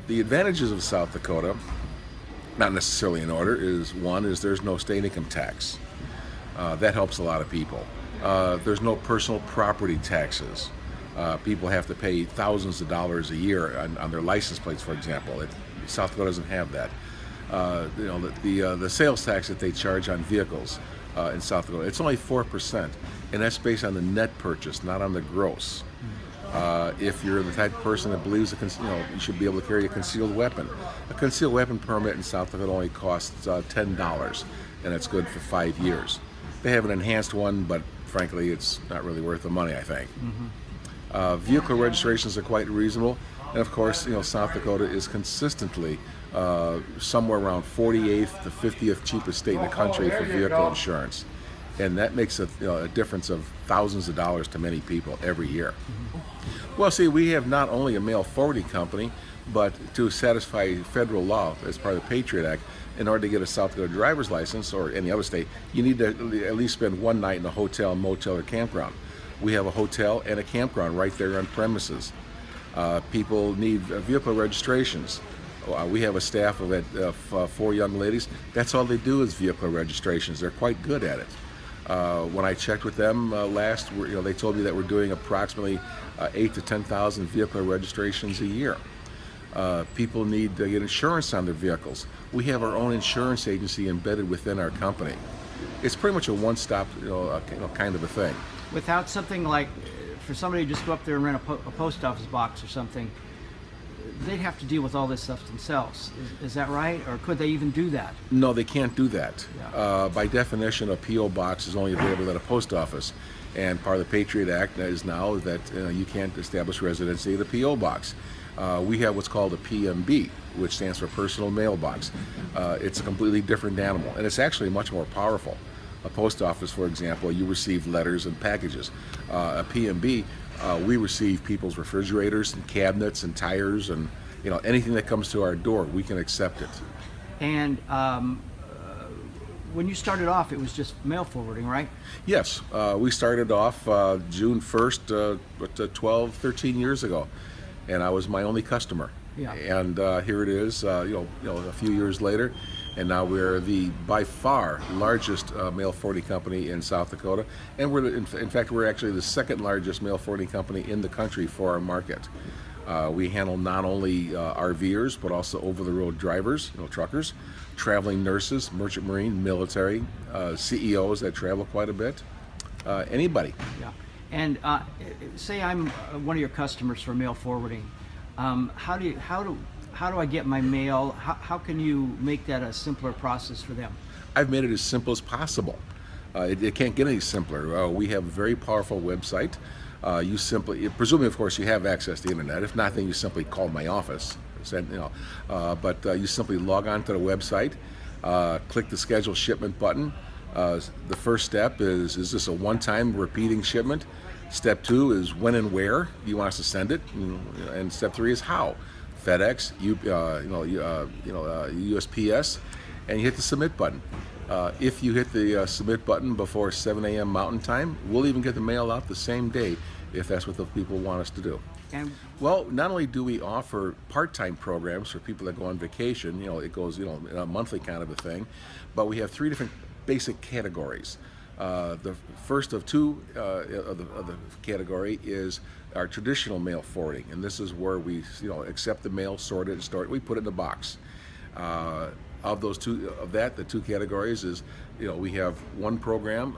The advantages of South Dakota, not necessarily in order, is one is there's no state income tax. That helps a lot of people. There's no personal property taxes. People have to pay thousands of dollars a year on their license plates, for example. South Dakota doesn't have that. The sales tax that they charge on vehicles in South Dakota, it's only 4%, and that's based on the net purchase, not on the gross. If you're the type of person that believes you should be able to carry a concealed weapon permit in South Dakota only costs $10, and it's good for 5 years. They have an enhanced one, but frankly, it's not really worth the money, I think. Vehicle registrations are quite reasonable, and of course, South Dakota is consistently somewhere around 48th to 50th cheapest state in the country for vehicle insurance, and that makes a difference of thousands of dollars to many people every year. Well, see, we have not only a mail forwarding company, but to satisfy federal law as part of the Patriot Act, in order to get a South Dakota driver's license or any other state, you need to at least spend one night in a hotel, motel, or campground. We have a hotel and a campground right there on premises. People need vehicle registrations. We have a staff of 4 young ladies. That's all they do is vehicle registrations. They're quite good at it. When I checked with them last, they told me that we're doing approximately 8,000 to 10,000 vehicle registrations a year. People need to get insurance on their vehicles. We have our own insurance agency embedded within our company. It's pretty much a one-stop, kind of a thing. Without something like, for somebody to just go up there and rent a post office box or something, they'd have to deal with all this stuff themselves. Is that right? Or could they even do that? No, they can't do that. Yeah. By definition, a P.O. box is only available at a post office. And part of the Patriot Act is now that you can't establish residency at a P.O. box. We have what's called a PMB, which stands for personal mailbox. It's a completely different animal, and it's actually much more powerful. A post office, for example, you receive letters and packages. A PMB, we receive people's refrigerators and cabinets and tires and anything that comes to our door, we can accept it. And when you started off, it was just mail forwarding, right? Yes, we started off June 1st, 12, 13 years ago, and I was my only customer. Yeah. And here it is, a few years later, and now we're the by far largest mail forwarding company in South Dakota, and in fact we're actually the second largest mail forwarding company in the country for our market. We handle not only RVers but also over-the-road drivers, truckers, traveling nurses, merchant marine, military, CEOs that travel quite a bit, anybody. Yeah. And say I'm one of your customers for mail forwarding. How do I get my mail? How can you make that a simpler process for them? I've made it as simple as possible. It can't get any simpler. We have a very powerful website. You simply, presumably, of course, you have access to the internet. If not, then you simply call my office. But you simply log on to the website, click the schedule shipment button. The first step is this a one-time repeating shipment? Step 2 is when and where you want us to send it, and step 3 is how. FedEx, USPS, and you hit the submit button. If you hit the submit button before 7 a.m. Mountain Time, we'll even get the mail out the same day if that's what the people want us to do. And well, not only do we offer part-time programs for people that go on vacation, it goes, in a monthly kind of a thing, but we have 3 different basic categories. The first of 2 of the category is our traditional mail forwarding, and this is where we accept the mail, sort it, and store it. We put it in a box. Of those the 2 categories is, we have one program,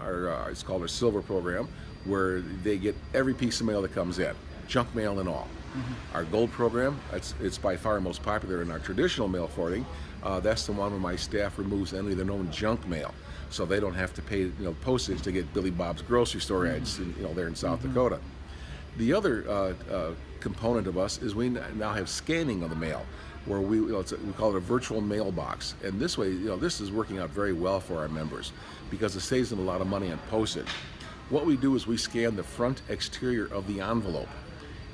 it's called our silver program, where they get every piece of mail that comes in, junk mail and all. Mm-hmm. Our gold program, it's by far most popular in our traditional mail forwarding. That's the one where my staff removes any of their known junk mail, so they don't have to pay postage to get Billy Bob's grocery store ads there in South Dakota. The other component of us is we now have scanning of the mail, where we call it a virtual mailbox, and this way this is working out very well for our members because it saves them a lot of money on postage. What we do is we scan the front exterior of the envelope,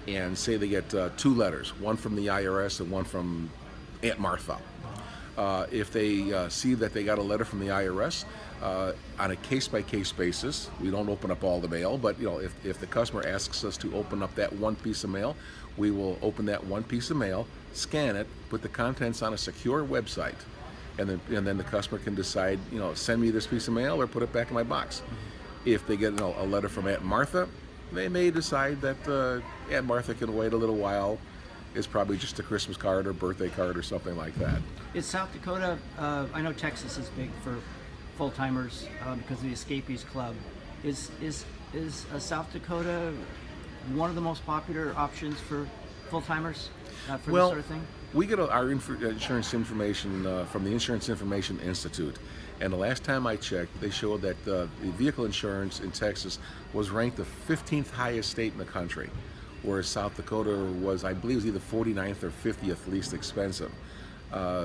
and say they get 2 letters, one from the IRS and one from Aunt Martha. If they see that they got a letter from the IRS, on a case-by-case basis, we don't open up all the mail, but if the customer asks us to open up that one piece of mail, we will open that one piece of mail, scan it, put the contents on a secure website, and then the customer can decide, send me this piece of mail or put it back in my box. If they get a letter from Aunt Martha, they may decide that Aunt Martha can wait a little while. It's probably just a Christmas card or birthday card or something like that. Is South Dakota, I know Texas is big for full-timers because of the Escapees Club. Is South Dakota one of the most popular options for full-timers for this sort of thing? We get our insurance information from the Insurance Information Institute, and the last time I checked, they showed that the vehicle insurance in Texas was ranked the 15th highest state in the country, whereas South Dakota was, I believe, either 49th or 50th least expensive.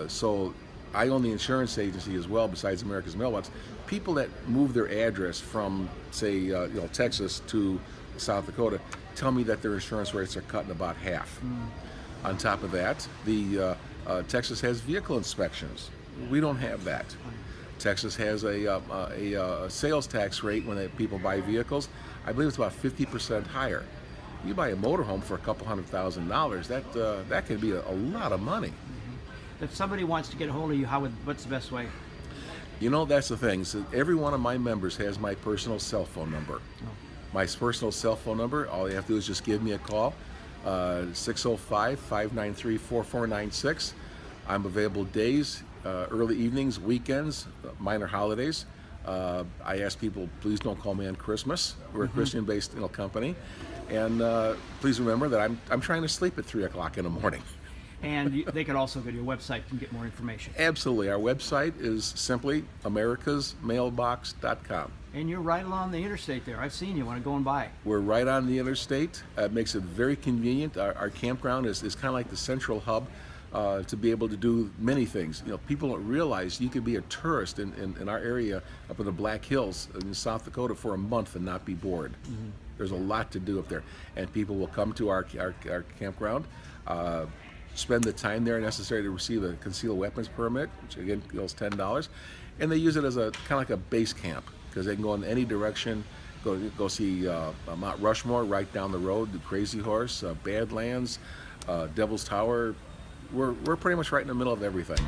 So I own the insurance agency as well, besides America's Mailbox. People that move their address from, say, Texas to South Dakota tell me that their insurance rates are cut in about half. On top of that, the Texas has vehicle inspections. We don't have that. Texas has a sales tax rate when people buy vehicles. I believe it's about 50% higher. You buy a motorhome for a couple $100,000, that can be a lot of money. If somebody wants to get a hold of you, what's the best way? That's the thing. So every one of my members has my personal cell phone number. My personal cell phone number, all you have to do is just give me a call, 605-593-4496. I'm available days, early evenings, weekends, minor holidays. I ask people, please don't call me on Christmas. We're a Christian-based company. And please remember that I'm trying to sleep at 3 o'clock in the morning. And they could also go to your website and get more information. Absolutely. Our website is simply americasmailbox.com. And you're right along the interstate there. I've seen you when I'm going by. We're right on the interstate. It makes it very convenient. Our campground is kind of like the central hub to be able to do many things. People don't realize you could be a tourist in our area up in the Black Hills in South Dakota for a month and not be bored. There's a lot to do up there. And people will come to our campground, spend the time there necessary to receive a concealed weapons permit, which again costs $10, and they use it as a kind of like a base camp because they can go in any direction. Go see Mount Rushmore right down the road, the Crazy Horse, Badlands, Devil's Tower. We're pretty much right in the middle of everything.